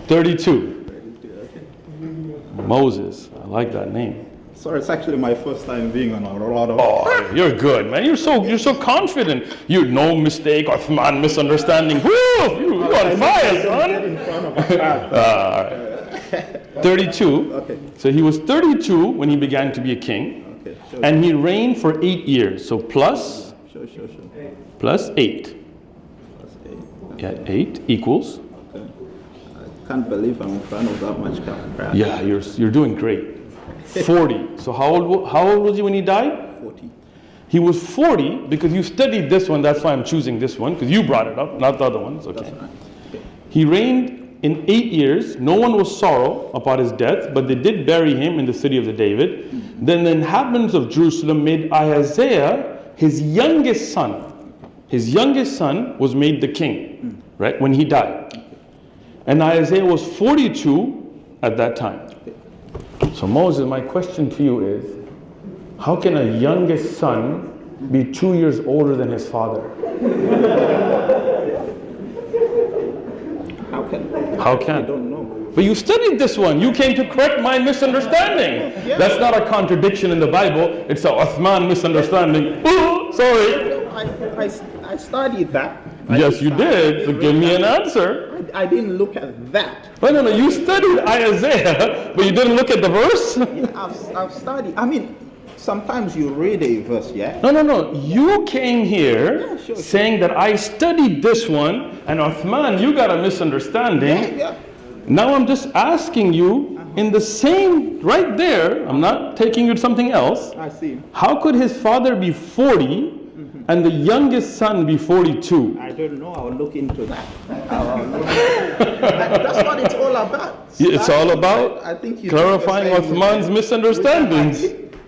32. Moses. I like that name. Sorry, it's actually my first time being on a lot of... Oh, you're good, man. You're so confident. You no mistake, Uthman misunderstanding. Woo! You on fire, son. Get in front of a crowd. 32. Okay. So he was 32 when he began to be a king. Okay, sure. And he reigned for 8 years. So plus Sure. plus 8. Plus 8. Yeah, 8 equals. Okay. I can't believe I'm in front of that much crowd. Yeah, you're doing great. 40. So how old was he when he died? 40. He was 40 because you studied this one. That's why I'm choosing this one, because you brought it up, not the other ones. Okay. That's right. Okay. He reigned in 8 years. No one was sorrow about his death, but they did bury him in the city of the David. Then the inhabitants of Jerusalem made Ahaziah his youngest son. His youngest son was made the king, right, when he died. And Ahaziah was 42 at that time. So Moses, my question to you is, how can a youngest son be 2 years older than his father? How can? I don't know. But you studied this one. You came to correct my misunderstanding. Yeah. That's not a contradiction in the Bible. It's a Uthman misunderstanding. Ooh, sorry. I studied that. Yes, you did. So give me an answer. I didn't look at that. No. You studied Isaiah, but you didn't look at the verse? I've studied. I mean, sometimes you read a verse, yeah? No. You came here Yeah, sure. saying that I studied this one, and Uthman, you got a misunderstanding. Yeah. Now I'm just asking you in the same, right there, I'm not taking you to something else. I see. How could his father be 40 and the youngest son be 42? I don't know. I'll look into that. That's what it's all about. It's all about I think you clarifying do the same Uthman's misunderstandings.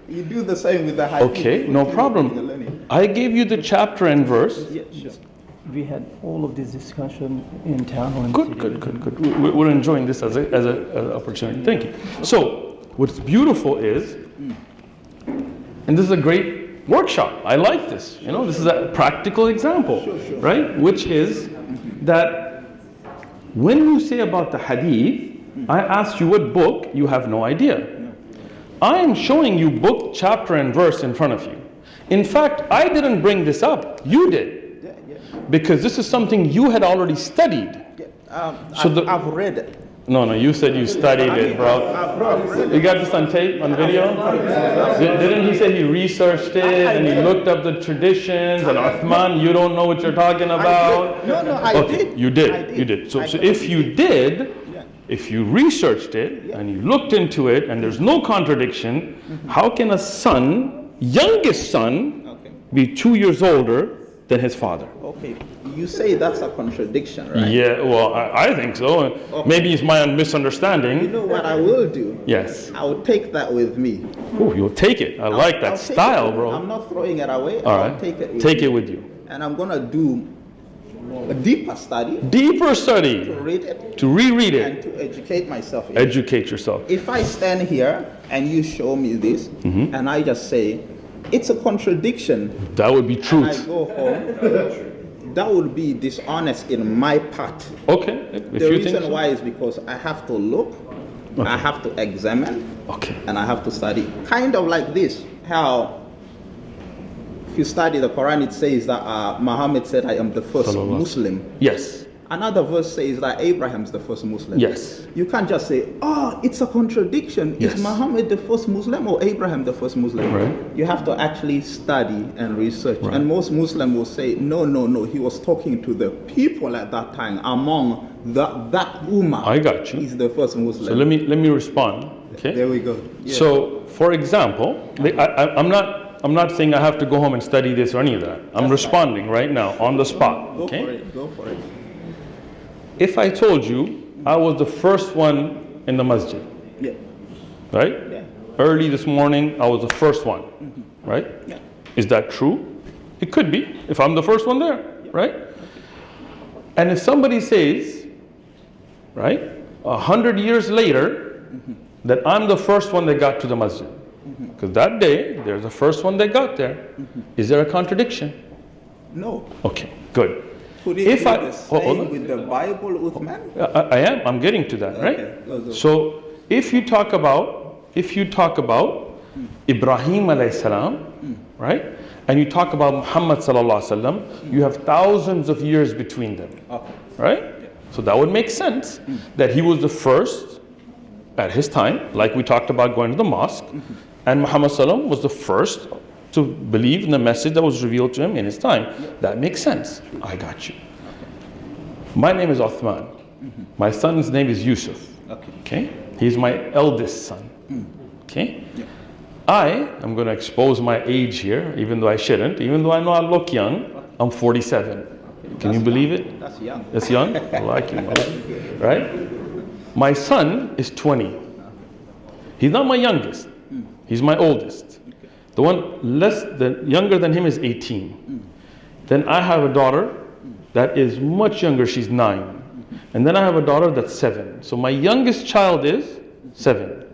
You do the same with the hadith. Okay, no problem. I gave you the chapter and verse. Yeah, sure. We had all of this discussion in town hall. Good. We're enjoying this as an opportunity. Thank you. So, what's beautiful is, and this is a great workshop. I like this. You know, this is a practical example, Sure. right? Which is that when you say about the hadith, I asked you what book, you have no idea. I am showing you book, chapter, and verse in front of you. In fact, I didn't bring this up. You did. Because this is something you had already studied. I've read it. No, you said you studied it, bro. I've read it. You got this on tape, on video? Didn't he say he researched it and he looked up the traditions and Uthman, you don't know what you're talking about? I did. You did. So if you did, if you researched it and you looked into it and there's no contradiction, how can a son, youngest son, be 2 years older than his father? Okay, you say that's a contradiction, right? Yeah, well, I think so. Okay. Maybe it's my misunderstanding. You know what I will do? Yes. I will take that with me. Ooh, you'll take it. I like that I'll take style, it. bro. I'm not throwing it away. All I'll right. take it with Take me. it with you. And I'm going to do a deeper study, Deeper study. to read it, To reread and it. to educate myself in it. Educate yourself. If I stand here and you show me this, and I just say, it's a contradiction, That would be and I truth. go home, that would be dishonest in my part. Okay. If The you think reason so. why is because I have to look, I have to examine, Okay. and I have to study. Kind of like this, how if you study the Quran, it says that Muhammad said, I am the first Sallallahu. Muslim. Yes. Another verse says that Abraham's the first Muslim. Yes. You can't just say, oh, it's a contradiction. Yes. Is Muhammad the first Muslim or Abraham the first Muslim? Right. You have to actually study and research. Right. And most Muslims will say, no, he was talking to the people at that time among that ummah. I got you. He's the first Muslim. So let me respond. Okay. There we go. Yeah. So, for example, I'm not saying I have to go home and study this or any of that. I'm responding right now on the spot. Okay. Go for it. If I told you I was the first one in the masjid, Yeah. right? Yeah. Early this morning, I was the first one, right? Yeah. Is that true? It could be, if I'm the first one there, right? And if somebody says, right, 100 years later, that I'm the first one that got to the masjid, because that day, there's the first one that got there, is there a contradiction? No. Okay, good. Could it if be I the hold same on. with the Bible, Uthman? I am. I'm getting to that, Okay, right? those are- So if you talk about Ibrahim alayhi salam, right, and you talk about Muhammad sallallahu alaihi wasallam, you have thousands of years between them, Okay. right? So that would make sense that he was the first at his time, like we talked about going to the mosque, and Muhammad sallam was the first to believe in the message that was revealed to him in his time. That makes sense. I got you. My name is Uthman. My son's name is Yusuf. Okay. Okay? He's my eldest son. Okay? I am going to expose my age here, even though I shouldn't, even though I know I look young. I'm 47. Can you believe it? That's young. That's young? I like you. Right? My son is 20. He's not my youngest. He's my oldest. The one younger than him is 18. Then I have a daughter that is much younger. She's 9. And then I have a daughter that's 7. So my youngest child is 7.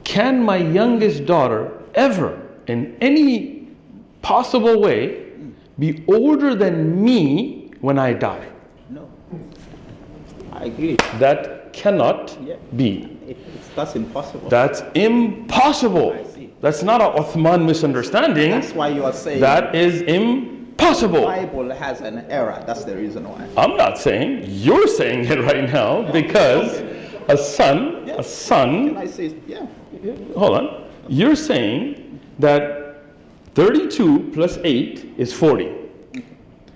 Can my youngest daughter ever, in any possible way, be older than me when I die? No. I agree. That cannot be. That's impossible. That's impossible. I see. That's not a Uthman misunderstanding. That's why you are saying That is impossible. the Bible has an error. That's the reason why. I'm not saying, you're saying it right now, because a son, Can I say, yeah. hold on, you're saying that 32 plus 8 is 40.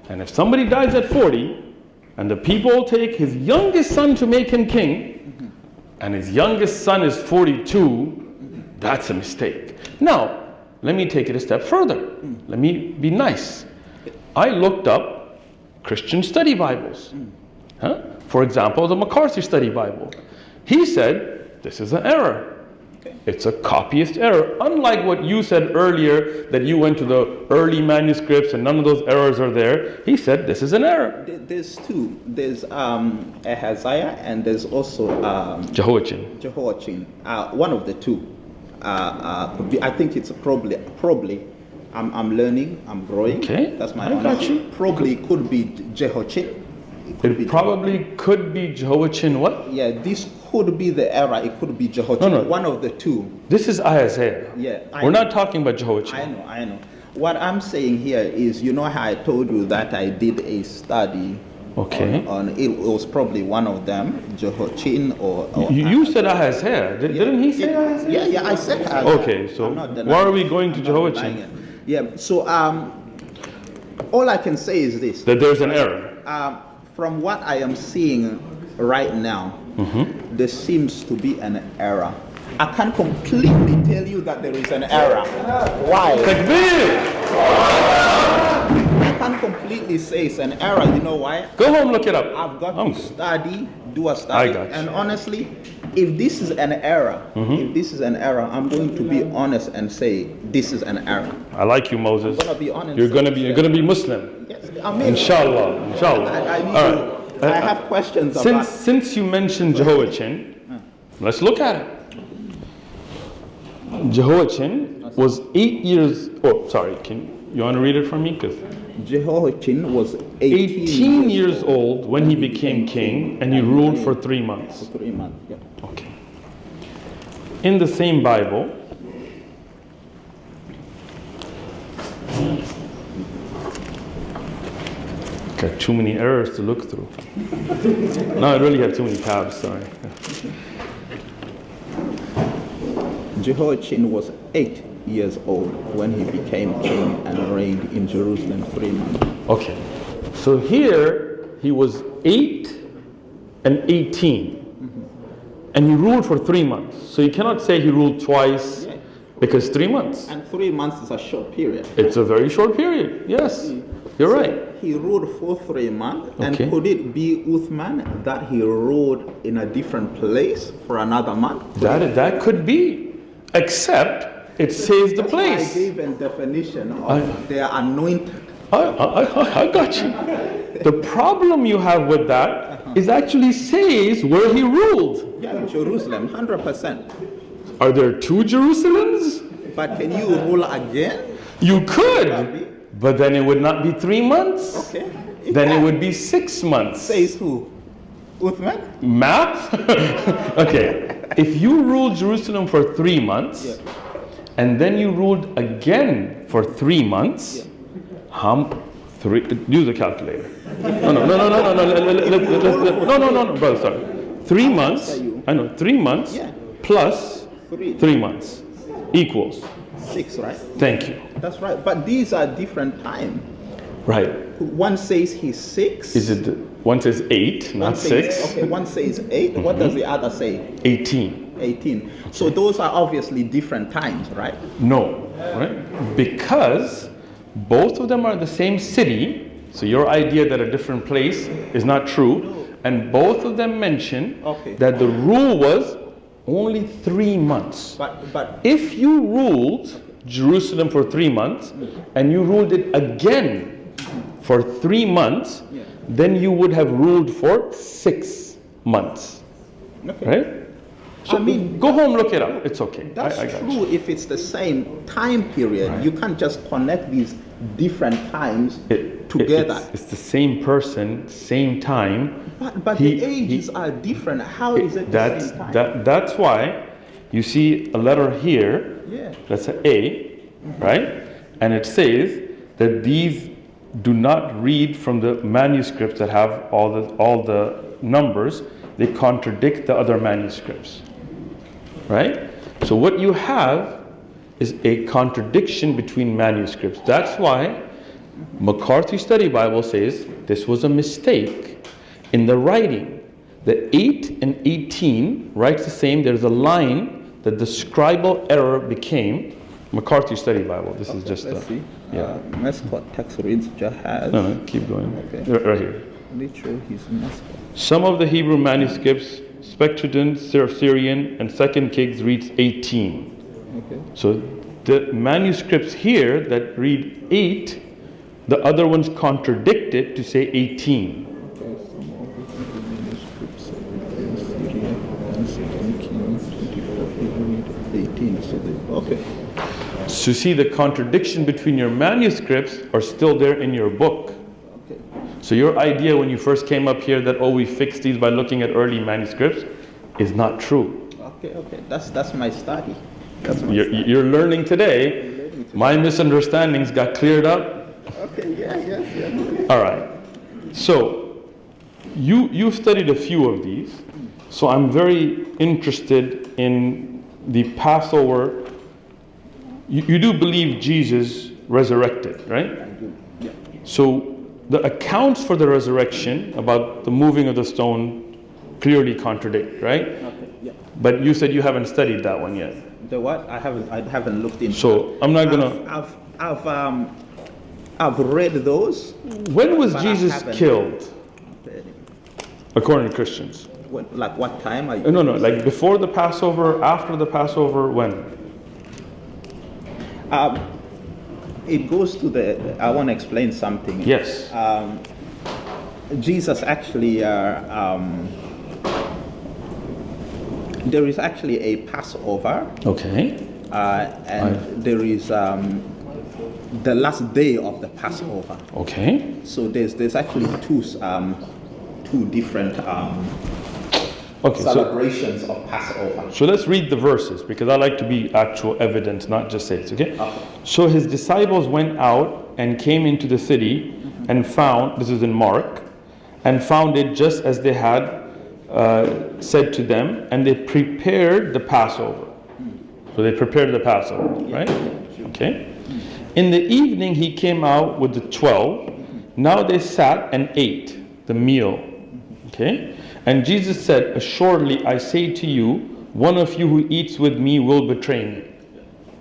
And if somebody dies at 40, and the people take his youngest son to make him king, and his youngest son is 42, that's a mistake. Now, let me take it a step further. Let me be nice. I looked up Christian study Bibles. For example, the MacArthur Study Bible. He said, this is an error. It's a copyist error. Unlike what you said earlier, that you went to the early manuscripts and none of those errors are there, he said this is an error. There's two. There's Ahaziah and there's also Jehoiachin. One of the two. Could be, I think it's probably I'm learning, I'm growing. Okay, That's my I got you. Probably could be Jehoiachin. It probably could be Jehoiachin what? Yeah, this could be the error. It could be Jehoiachin. No. One of the two. This is Isaiah. Yeah, We're not talking about Jehoiachin. I know. What I'm saying here is, you know how I told you that I did a study Okay. on it was probably one of them, Jehoiachin or You said Isaiah. Didn't he say Isaiah? Yeah, I said Isaiah. Okay, so I'm not denying why are we it. going to I'm not Jehoiachin? denying it. Yeah, so all I can say is this. That there's an error. From what I am seeing right now, there seems to be an error. I can't completely tell you that there is an error. Why? Takbir! I can't completely say it's an error. You know why? Go home, look it up. I've got I'm to good. study, do a study. I got you. And honestly, if this is an error, I'm going to be honest and say this is an error. I like you, Moses. I'm gonna be honest. You're gonna be Muslim. Yes, I mean, Inshallah. I have questions about. Since you mentioned Jehoiachin, let's look at it. Jehoiachin was 8 years. Oh, sorry. You want to read it for me? Because Jehoiachin was 18 years old when he became king, and he ruled for 3 months. 3 months. Yeah. Okay. In the same Bible, got too many errors to look through. No, I really have too many tabs, sorry. Jehoiachin was 8 years old when he became king and reigned in Jerusalem 3 months. Okay. So here he was 8 and 18. And he ruled for 3 months. So you cannot say he ruled twice because 3 months. And 3 months is a short period. It's a very short period. Yes. You're right. He ruled for 3 months, and Okay. could it be Uthman that he ruled in a different place for another month? That could be, except it says the That's why I place. gave a definition of their anointed. I got you. The problem you have with that is actually says where he ruled. Yeah, Jerusalem, 100%. Are there 2 Jerusalems? But can you rule again? You could, but then it would not be 3 months. Okay. then it would be 6 months. Says who? Uthman? Math? Okay. If you ruled Jerusalem for 3 months, Yeah. and then you ruled again for 3 months, Yeah. use a calculator. No, brother, sorry. 3 months, I know, 3 months Yeah. plus 3 months equals. 6, right? Thank you. That's right. But these are different time. Right. One says he's 6. Is it, one says 8, One not says- 6? Okay, one says 8. What does the other say? 18. 18. So those are obviously different times, right? No, right? Because both of them are the same city, so your idea that a different place is not true, and both of them mention Okay. that the rule was only 3 months. But If you ruled Jerusalem for 3 months and you ruled it again for 3 months, Yeah. then you would have ruled for 6 months, okay. right? So I mean, go home, look it up. It's okay. That's I got true if it's the same time period. You can't just connect these different times together. It's the same person, same time. But the ages are different. How is it the same time? That's why you see a letter here, Yeah. let's say A, right? And it says that these do not read from the manuscripts that have all the numbers. They contradict the other manuscripts, right? So what you have is a contradiction between manuscripts. That's why McCarthy Study Bible says this was a mistake in the writing. The 8 and 18 writes the same. There's a line that the scribal error became. McCarthy Study Bible. This is just Let's see. yeah. Mascot text reads Jahaz. No, keep going. Okay. Right here. Literally, he's mascot. Some of the Hebrew manuscripts, Spectrodon, Syrian, and Second Kings reads 18. Okay. So the manuscripts here that read 8, the other ones contradict it to say 18. Okay. Some of the manuscripts Syria and Second Kings 24 18. So okay. So see, the contradiction between your manuscripts are still there in your book. Okay. So your idea when you first came up here that, oh, we fixed these by looking at early manuscripts is not true. Okay. That's my study. That's my study. You're learning today. My misunderstandings got cleared up. Okay. Yes. All right. So you've studied a few of these. So I'm very interested in the Passover. You do believe Jesus resurrected, right? I do. Yeah. So the accounts for the resurrection about the moving of the stone clearly contradict, right? Okay. Yeah. But you said you haven't studied that one yet. The what? I haven't looked into. So I'm not gonna. I've read those. When was but I Jesus haven't killed, according to Christians? Like what time are you? No, like before the Passover, after the Passover, when? It goes to I want to explain something. Yes. Jesus actually, there is actually a Passover, Okay. and there is the last day of the Passover. Okay. So there's actually two different Okay. celebrations of Passover. So let's read the verses because I like to be actual evidence, not just say it. Okay. Okay. So his disciples went out and came into the city and found, this is in Mark, and found it just as they had said to them, and they prepared the Passover. So they prepared the Passover, right? Okay. In the evening he came out with the 12. Now they sat and ate the meal. Okay. And Jesus said, assuredly I say to you, one of you who eats with me will betray me.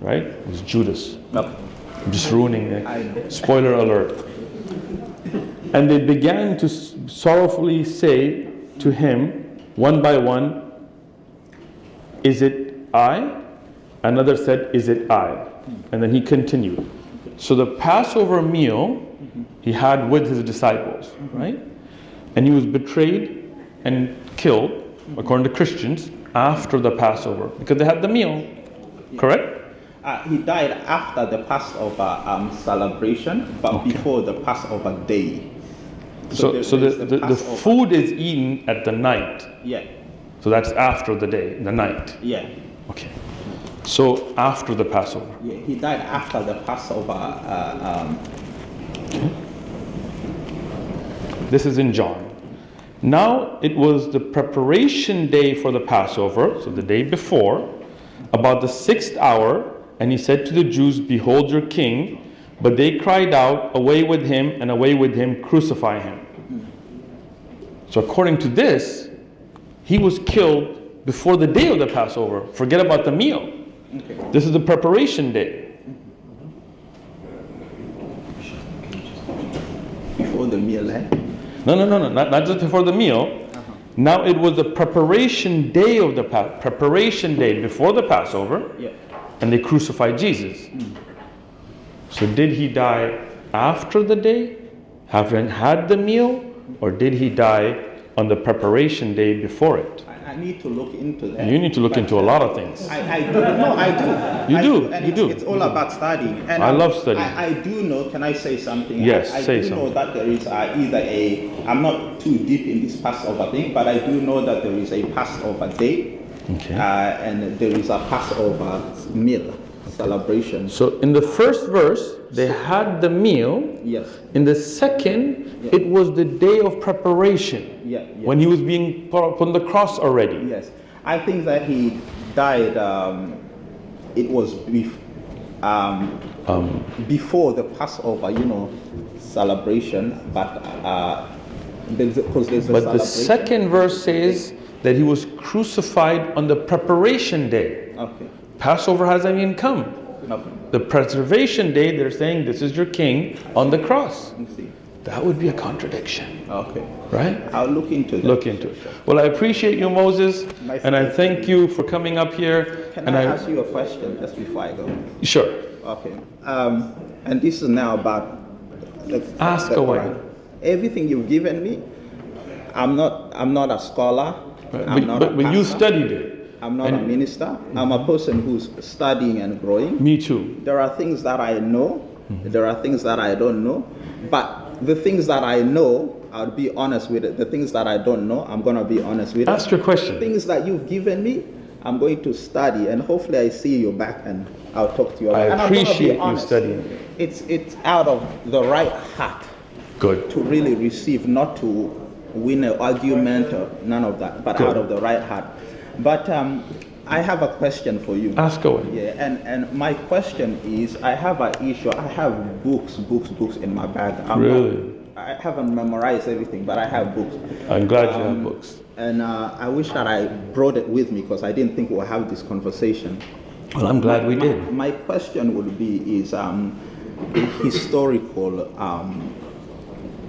Right? It was Judas. Okay. I'm just ruining it. Spoiler alert. And they began to sorrowfully say to him, one by one, is it I? Another said, is it I? And then he continued. So the Passover meal he had with his disciples, right? And he was betrayed and killed, according to Christians, after the Passover, because they had the meal, correct? He died after the Passover celebration, but Okay. before the Passover day. So the Passover. food is eaten at the night. Yeah, So that's after the day, the night. yeah. Okay. So after the Passover. Yeah, he died after the Passover. This is in John. Now it was the preparation day for the Passover, so the day before, about the 6th hour, and he said to the Jews, "Behold your king." But they cried out, "Away with him, and away with him, crucify him." So according to this, he was killed before the day of the Passover. Forget about the meal. Okay. This is the preparation day. Before the meal, eh? No, not just before the meal. Now it was the preparation day of the preparation day before the Passover, Yeah. and they crucified Jesus. So did he die after the day, having had the meal, or did he die on the preparation day before it? I need to look into that. You need to look into a lot of things. I do. No, I do. You I do, And you do. It's all about studying. And I love studying. I do know. Can I say something? Yes, I say do know something. that there is either a. I'm not too deep in this Passover thing, but I do know that there is a Passover day, Okay. and there is a Passover meal celebration. So in the first verse, they had the meal. Yes. In the second, it was the day of preparation. Yeah. When he was being put up on the cross already. Yes. I think that he died. It was before the Passover, celebration, but because there's a But the celebration. second verse says that he was crucified on the preparation day. Okay. Passover hasn't even come. Okay. The preservation day, they're saying this is your king on the cross. You see. That would be a contradiction, Okay. right? I'll look into that. Look into it. Well, I appreciate you, Moses, Nice and I to meet thank you for coming up here. Can and I ask you a question just before I go? Sure. Okay. And this is now about Ask the away. Quran. Everything you've given me, I'm not a scholar. I'm not a But you pastor. studied it. I'm not a minister. I'm a person who's studying and growing. Me too. There are things that I know. There are things that I don't know. But the things that I know, I'll be honest with it. The things that I don't know, I'm going to be honest with it. Ask your question. Things that you've given me, I'm going to study. And hopefully I see you back and I'll talk to you about I it. And I'm gonna be appreciate you honest. studying. It's out of the right heart Good. to really receive, not to win an argument or none of that, but Good. out of the right heart. But I have a question for you. Ask away. Yeah, and my question is, I have an issue. I have books in my bag. Really? I haven't memorized everything, but I have books. I'm glad you have books. And I wish that I brought it with me because I didn't think we'll have this conversation. Well, I'm glad we did. My question would be is historical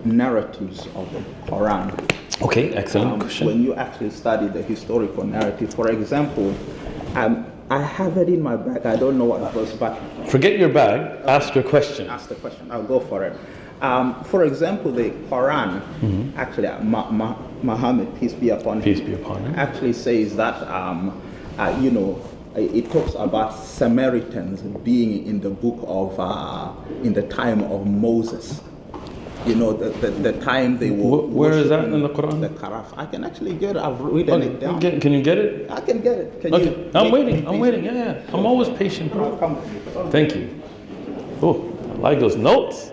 narratives of the Quran. Okay, excellent question. When you actually study the historical narrative, for example, I have it in my bag. I don't know what it was, but Forget your bag. Ask your question. ask the question. I'll go for it. For example, the Quran, actually, Muhammad, peace be upon him, Peace be upon him. actually says that, it talks about Samaritans being in the book of, in the time of Moses. The time they were. Where is that worshiping in the Quran? The Karaf. I can actually get it. I've written it down. Can you get it? I can get it. Can Okay, you? I'm waiting. Yeah. I'm always patient. I'll come. Thank you. Oh, I like those notes.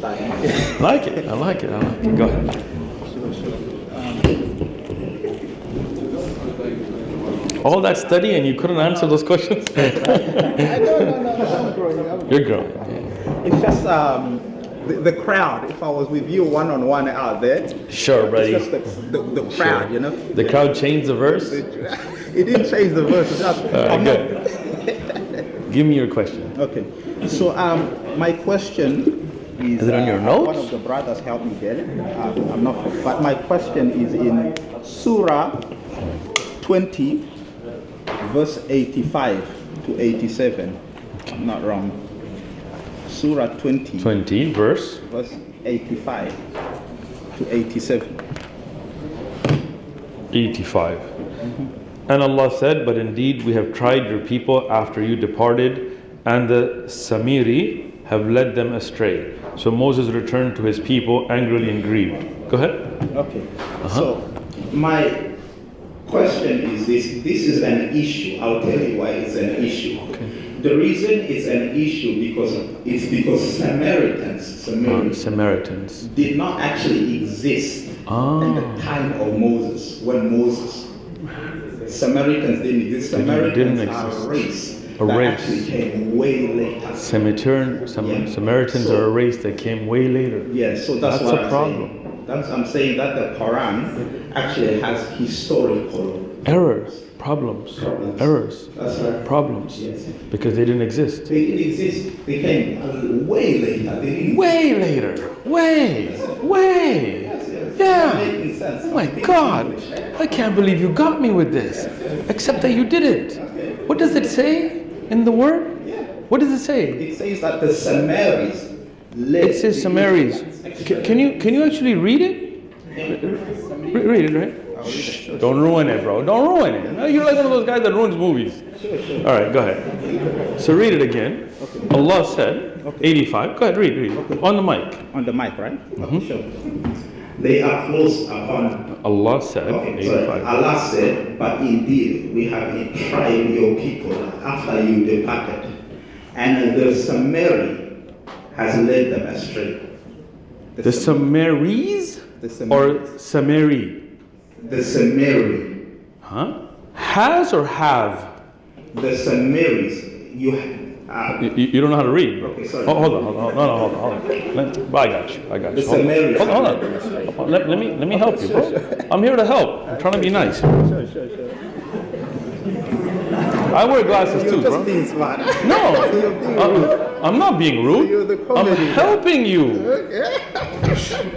I like it. Go ahead. All that study and you couldn't answer those questions? No, I'm growing. You're growing. It's just the crowd. If I was with you one-on-one out there, Sure, buddy. it's just the crowd, The crowd changed the verse? It didn't change the verse. It's just, I'm Good. Give me your question. Okay. So my question is. Is it on your notes? One of the brothers helped me get it. I'm not. But my question is in Surah 20, verse 85 to 87. I'm not wrong. Surah 20, verse 85 to 87. 85. And Allah said, but indeed we have tried your people after you departed, and the Samiri have led them astray. So Moses returned to his people angrily and grieved. Go ahead. Okay. So my question is this. This is an issue. I'll tell you why it's an issue. Okay. The reason it's an issue because Samaritans did not actually exist in the time of Moses. When Moses, Samaritans didn't exist. Samaritans are a race. Actually came way later. Samaritans are a race that came way later. Yes, so that's a problem. I'm saying that the Quran actually has historical errors, problems. Errors, that's right. Problems, Yes. because they didn't exist. They didn't exist. They came way later. Way later. Way. Yeah. Making sense. Oh my God. I can't believe you got me with this. Except that you didn't. What does it say in the word? What does it say? It says that the Samaritans led. It says Samaritans. Can you actually read it? Read it, right? Shh, don't ruin it, bro. Don't ruin it. You're like one of those guys that ruins movies. All right, go ahead. So read it again. Allah said, 85. Go ahead, read. On the mic. On the mic, right? Sure. They are close upon. Allah said, 85. Allah said, but indeed we have tried your people after you departed, and the Samari has led them astray. The Samaris or Samari? The Samari. Huh? Has or have? The Samaris. You don't know how to read. Okay, sorry. Hold on. No, hold on. I got you. The Samaritans. Hold on. Let me help you, bro. I'm here to help. I'm trying to be nice. Sure. I wear glasses too, bro. Just being smart. No, I'm not being rude. I'm helping you.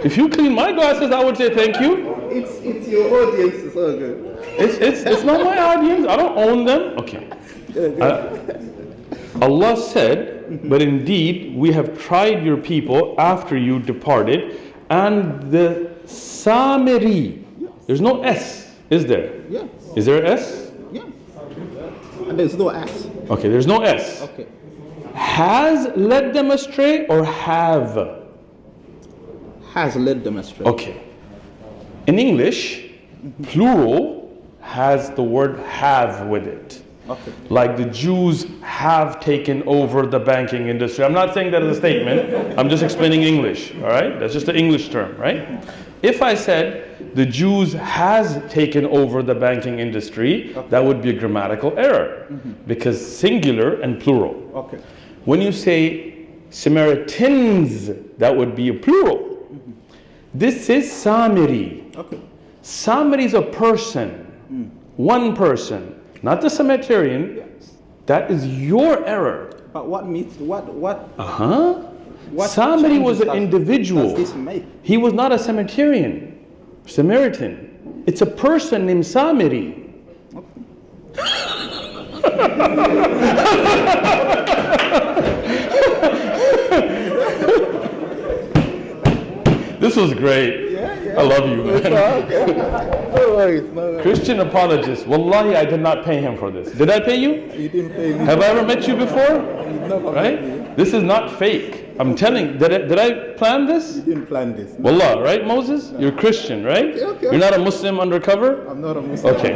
If you clean my glasses, I would say thank you. It's your audience. It's all good. It's not my audience. I don't own them. Okay. Allah said, but indeed we have tried your people after you departed, and the Samari. There's no S, is there? Yeah. Is there an S? Yeah. And there's no S. Okay, there's no S. Okay. Has led them astray or have? Has led them astray. Okay. In English, plural has the word have with it. Okay. Like the Jews have taken over the banking industry. I'm not saying that as a statement. I'm just explaining English. All right? That's just an English term, right? If I said the Jews has taken over the banking industry, that would be a grammatical error because singular and plural. Okay. When you say Samaritans, that would be a plural. This is Samari. Okay. Samari is a person, one person, not the Samaritan. Yes. That is your error. But what means what? What Samari was an changes individual. does this make? He was not a Samaritan. It's a person named Samari. This was great. I love you, man. No worries. Christian apologist. Wallahi, I did not pay him for this. Did I pay you? You didn't pay me. Have I ever met you before? Never Right? met me. This is not fake. I'm telling. Did I plan this? You didn't plan this. Wallah, right, Moses? You're Christian, right? Okay. You're not a Muslim undercover? I'm not a Muslim. Okay.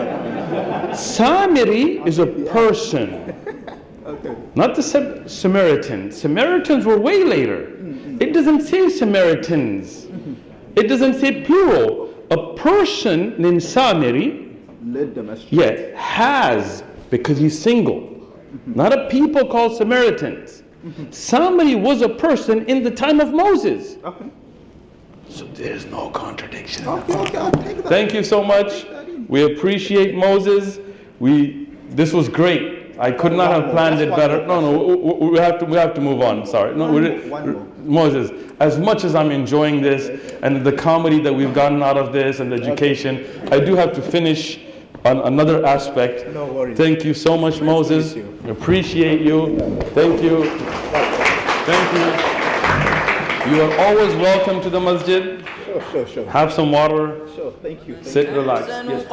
Samari is a person, Okay. not the Samaritan. Samaritans were way later. It doesn't say Samaritans. It doesn't say plural. A person named Samari, Led them astray. has, because he's single. Not a people called Samaritans. Somebody was a person in the time of Moses. Okay. So there's no contradiction. Okay, I'll take that. Thank you so much. We appreciate Moses. This was great. I could not have planned it better. No, we have to move on. Sorry. No, One more. Moses, as much as I'm enjoying this and the comedy that we've gotten out of this and the education, I do have to finish on another aspect. No worries. Thank you so much, Moses. Appreciate you. Thank you. Thank you. You are always welcome to the masjid. Sure. Have some water. Sure, thank you. Sit, relax. Yes.